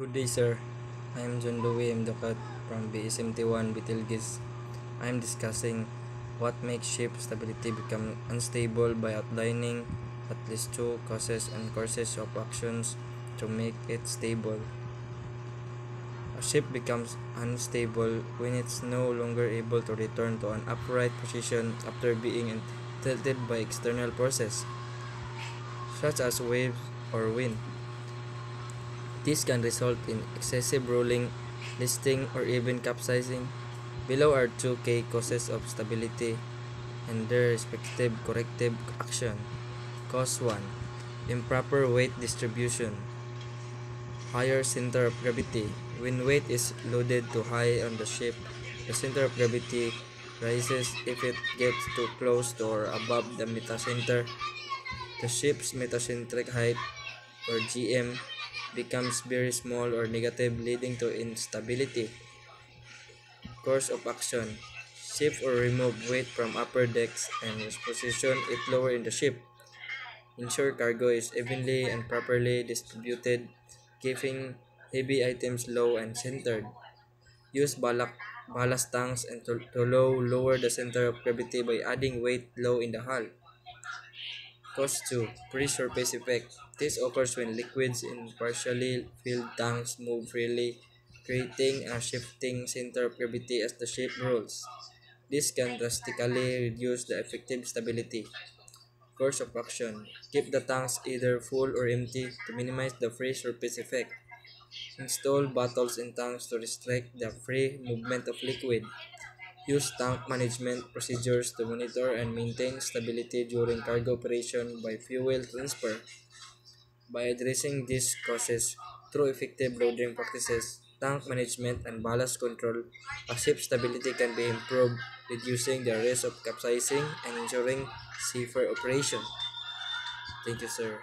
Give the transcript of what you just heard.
Good day, sir. I am John Louis Mdokat from BSMT1 Bitilgis. I am discussing what makes ship stability become unstable by outlining at least two causes and courses of actions to make it stable. A ship becomes unstable when it's no longer able to return to an upright position after being tilted by external forces, such as waves or wind. This can result in excessive rolling, listing, or even capsizing. Below are two key causes of stability and their respective corrective action. Cause 1. Improper weight distribution. Higher center of gravity. When weight is loaded too high on the ship, the center of gravity rises if it gets too close to or above the metacenter. The ship's metacentric height, or GM, becomes very small or negative, leading to instability. Course of action: shift or remove weight from upper decks and position it lower in the ship. Ensure cargo is evenly and properly distributed, keeping heavy items low and centered. Use ballast tanks and to lower the center of gravity by adding weight low in the hull. Cause 2. Free surface effect. This occurs when liquids in partially filled tanks move freely, creating a shifting center of gravity as the ship rolls. This can drastically reduce the effective stability. Course of action: keep the tanks either full or empty to minimize the free surface effect. Install bottles in tanks to restrict the free movement of liquid. Use tank management procedures to monitor and maintain stability during cargo operation by fuel transfer. By addressing these causes through effective loading practices, tank management, and ballast control, a ship's stability can be improved, reducing the risk of capsizing and ensuring safer operation. Thank you, sir.